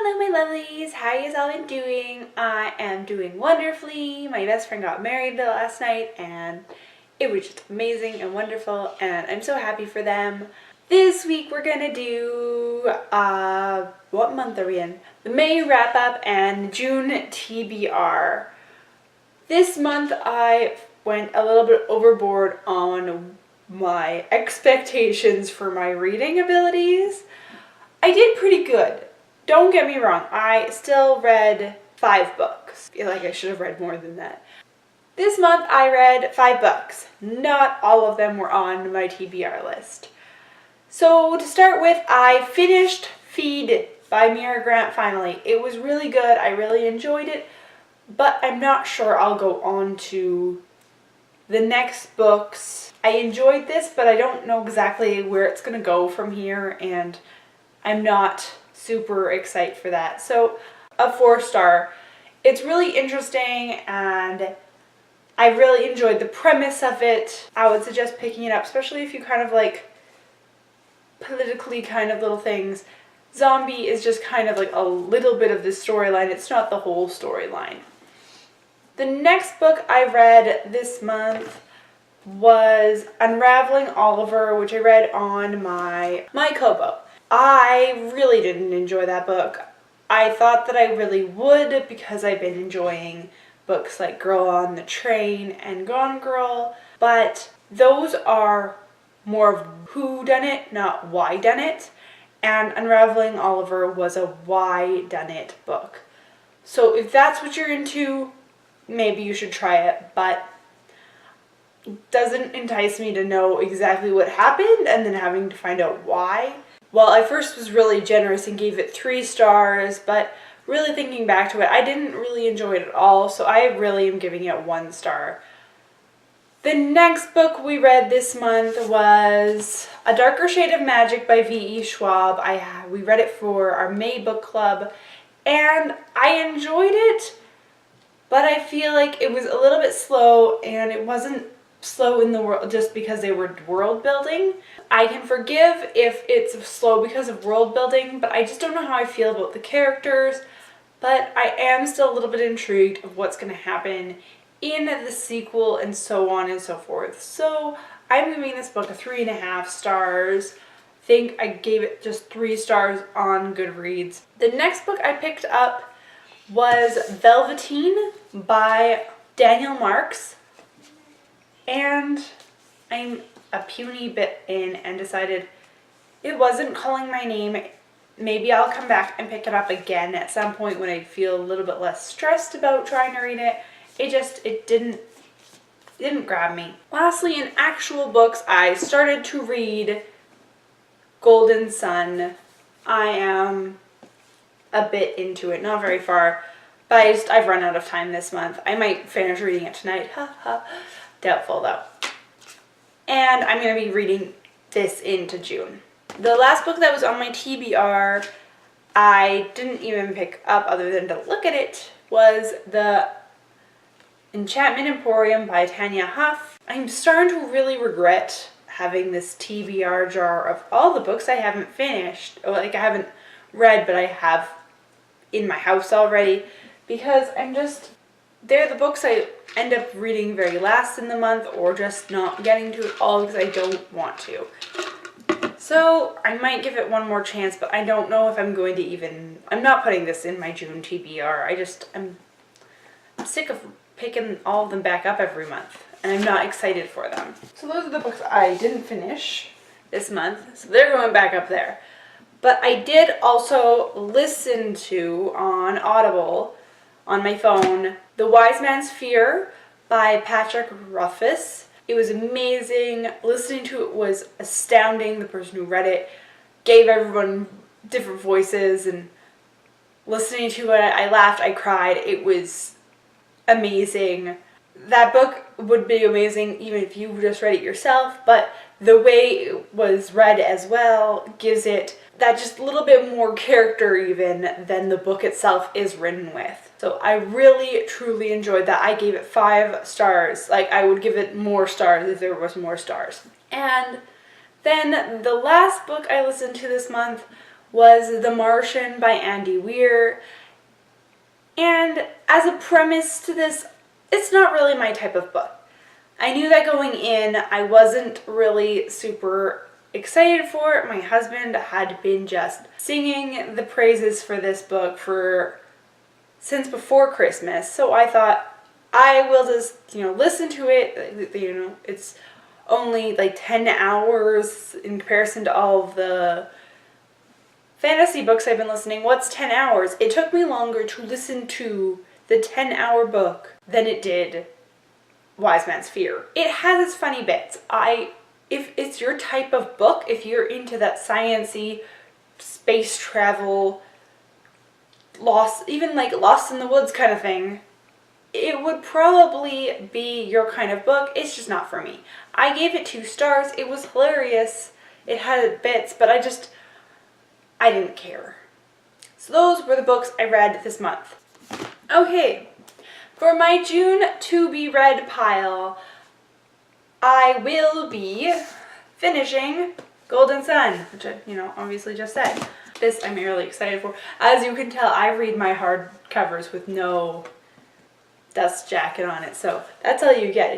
Hello my lovelies, how you all been doing? I am doing wonderfully. My best friend got married last night and it was just amazing and wonderful and I'm so happy for them. This week we're gonna do, what month are we in? The May wrap up and June TBR. This month I went a little bit overboard on my expectations for my reading abilities. I did pretty good. Don't get me wrong, I still read 5 books. I feel like I should have read more than that. This month I read 5 books. Not all of them were on my TBR list. So to start with, I finished Feed by Mira Grant finally. It was really good, I really enjoyed it, but I'm not sure I'll go on to the next books. I enjoyed this, but I don't know exactly where it's going to go from here, and I'm not super excited for that. So a 4-star. It's really interesting and I really enjoyed the premise of it. I would suggest picking it up, especially if you kind of like politically kind of little things. Zombie is just kind of like a little bit of the storyline. It's not the whole storyline. The next book I read this month was Unraveling Oliver, which I read on my Kobo. I really didn't enjoy that book. I thought that I really would because I've been enjoying books like Girl on the Train and Gone Girl, but those are more of who done it, not why done it, and Unraveling Oliver was a why done it book. So if that's what you're into, maybe you should try it, but it doesn't entice me to know exactly what happened and then having to find out why. Well, I first was really generous and gave it 3 stars, but really thinking back to it, I didn't really enjoy it at all, so I really am giving it 1 star. The next book we read this month was A Darker Shade of Magic by V.E. Schwab. We read it for our May book club, and I enjoyed it, but I feel like it was a little bit slow, and it wasn't slow in the world just because they were world building. I can forgive if it's slow because of world building, but I just don't know how I feel about the characters. But I am still a little bit intrigued of what's going to happen in the sequel and so on and so forth. So I'm giving this book a 3.5 stars. I think I gave it just 3 stars on Goodreads. The next book I picked up was Velveteen by Daniel Marks. And I'm a puny bit in and decided it wasn't calling my name. Maybe I'll come back and pick it up again at some point when I feel a little bit less stressed about trying to read it. It didn't grab me. Lastly, in actual books, I started to read Golden Sun. I am a bit into it, not very far, but I've run out of time this month. I might finish reading it tonight. Doubtful though. And I'm going to be reading this into June. The last book that was on my TBR, I didn't even pick up other than to look at it, was the Enchantment Emporium by Tanya Huff. I'm starting to really regret having this TBR jar of all the books I haven't finished, or like I haven't read but I have in my house already, because they're the books I end up reading very last in the month or just not getting to it all because I don't want to. So I might give it one more chance, but I don't know if I'm going to I'm not putting this in my June TBR. I'm sick of picking all of them back up every month and I'm not excited for them. So those are the books I didn't finish this month, so they're going back up there. But I did also listen to on Audible on my phone The Wise Man's Fear by Patrick Rothfuss. It was amazing. Listening to it was astounding. The person who read it gave everyone different voices, and listening to it, I laughed, I cried. It was amazing. That book would be amazing even if you just read it yourself, but the way it was read as well gives it that just little bit more character even than the book itself is written with. So I really, truly enjoyed that. I gave it 5 stars. Like, I would give it more stars if there was more stars. And then the last book I listened to this month was The Martian by Andy Weir. And as a premise to this, it's not really my type of book. I knew that going in, I wasn't really super excited for it. My husband had been just singing the praises for this book since before Christmas. So I thought I will just, listen to it. It's only like 10 hours in comparison to all of the fantasy books I've been listening. What's 10 hours? It took me longer to listen to the 10-hour book than it did Wise Man's Fear. It has its funny bits. If it's your type of book, if you're into that science-y, space travel, Lost in the Woods kind of thing, it would probably be your kind of book. It's just not for me. I gave it 2 stars. It was hilarious. It had bits, but I didn't care. So those were the books I read this month. Okay, for my June to be read pile, I will be finishing Golden Sun, which I, obviously just said. This I'm really excited for. As you can tell, I read my hardcovers with no dust jacket on it, so that's all you get.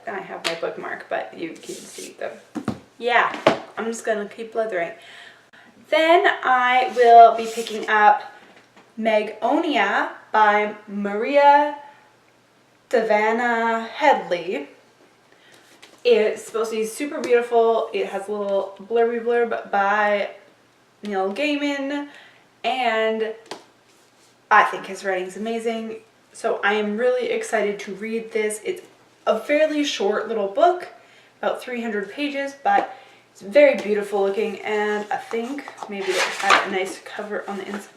I have my bookmark, but you can see them. Yeah, I'm just gonna keep leathering. Then I will be picking up Meg Onia by Maria Savannah Headley. It's supposed to be super beautiful. It has a little blurb by Neil Gaiman, and I think his writing's amazing. So I am really excited to read this. It's a fairly short little book, about 300 pages, but it's very beautiful looking, and I think maybe it had a nice cover on the inside.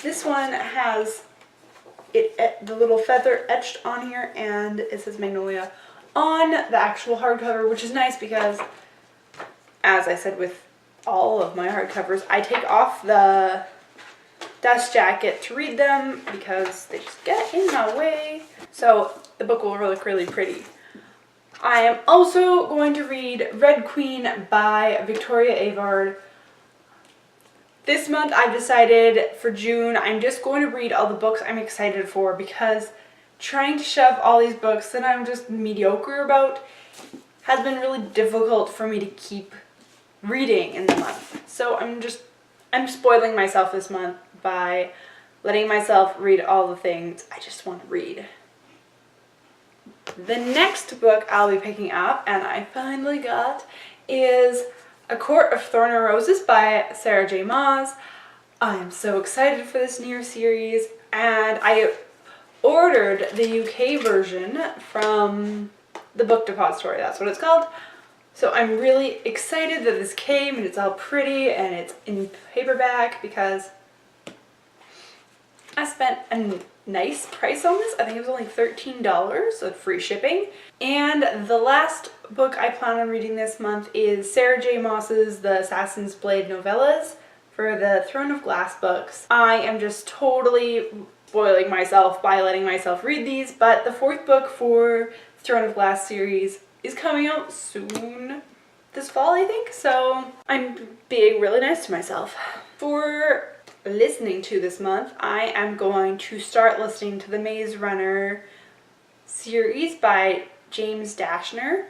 This one has the little feather etched on here, and it says Magnolia on the actual hardcover, which is nice because, as I said with all of my hardcovers, I take off the dust jacket to read them because they just get in my way. So the book will look really pretty. I am also going to read Red Queen by Victoria Avard. This month I've decided for June I'm just going to read all the books I'm excited for, because trying to shove all these books that I'm just mediocre about has been really difficult for me to keep reading in the month. So I'm spoiling myself this month by letting myself read all the things I just want to read. The next book I'll be picking up, and I finally got, is A Court of Thorn and Roses by Sarah J. Maas. I am so excited for this new series, and I ordered the UK version from the Book Depository. That's what it's called. So I'm really excited that this came, and it's all pretty, and it's in paperback, because I spent a nice price on this. I think it was only $13 with free shipping. And the last book I plan on reading this month is Sarah J. Maas's The Assassin's Blade novellas for the Throne of Glass books. I am just totally spoiling myself by letting myself read these, but the 4th book for Throne of Glass series is coming out soon, this fall I think, so I'm being really nice to myself. For listening to this month, I am going to start listening to the Maze Runner series by James Dashner.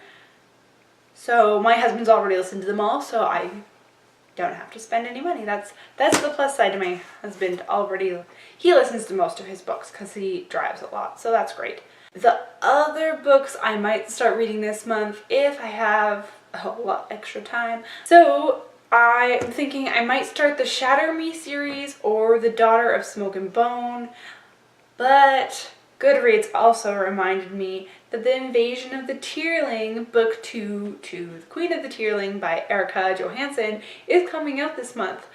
So my husband's already listened to them all, so I don't have to spend any money. That's the plus side to my husband already. He listens to most of his books because he drives a lot, so that's great. The other books I might start reading this month if I have a lot extra time. So I'm thinking I might start the Shatter Me series or The Daughter of Smoke and Bone, but Goodreads also reminded me that The Invasion of the Tearling, book 2 to The Queen of the Tearling by Erica Johansson, is coming out this month.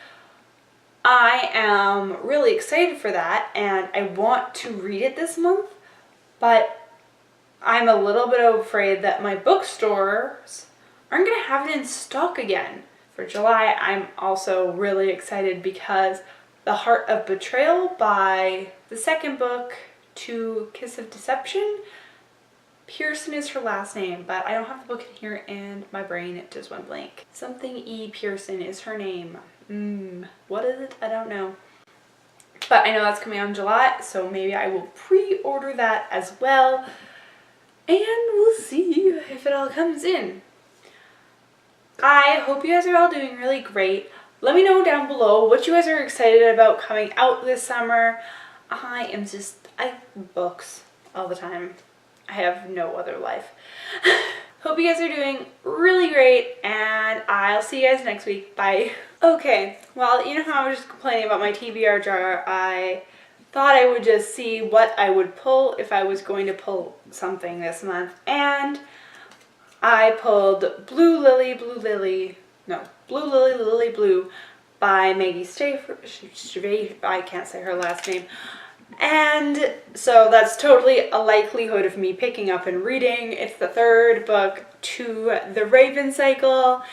I am really excited for that, and I want to read it this month, but I'm a little bit afraid that my bookstores aren't going to have it in stock again. For July, I'm also really excited because The Heart of Betrayal by the 2nd book to Kiss of Deception. Pearson is her last name, but I don't have the book in here and my brain just went blank. Something E. Pearson is her name. What is it? I don't know. But I know that's coming out in July, so maybe I will pre-order that as well. And we'll see if it all comes in. I hope you guys are all doing really great. Let me know down below what you guys are excited about coming out this summer. I have books all the time. I have no other life. Hope you guys are doing really great, and I'll see you guys next week. Bye. Okay, well, you know how I was just complaining about my TBR jar? I thought I would just see what I would pull if I was going to pull something this month, and I pulled Blue Lily, Lily Blue by Maggie Stafford. I can't say her last name. And so that's totally a likelihood of me picking up and reading. It's the third book to the Raven cycle,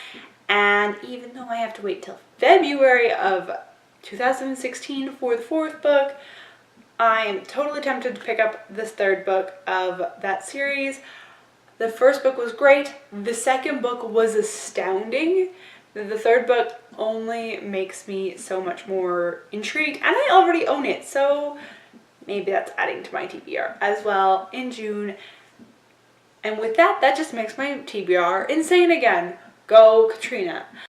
and even though I have to wait till February of 2016 for the fourth book, I am totally tempted to pick up this third book of that series. The first book was great. The second book was astounding. The third book only makes me so much more intrigued, and I already own it, so maybe that's adding to my TBR as well in June. And with that, that just makes my TBR insane again. Go Katrina.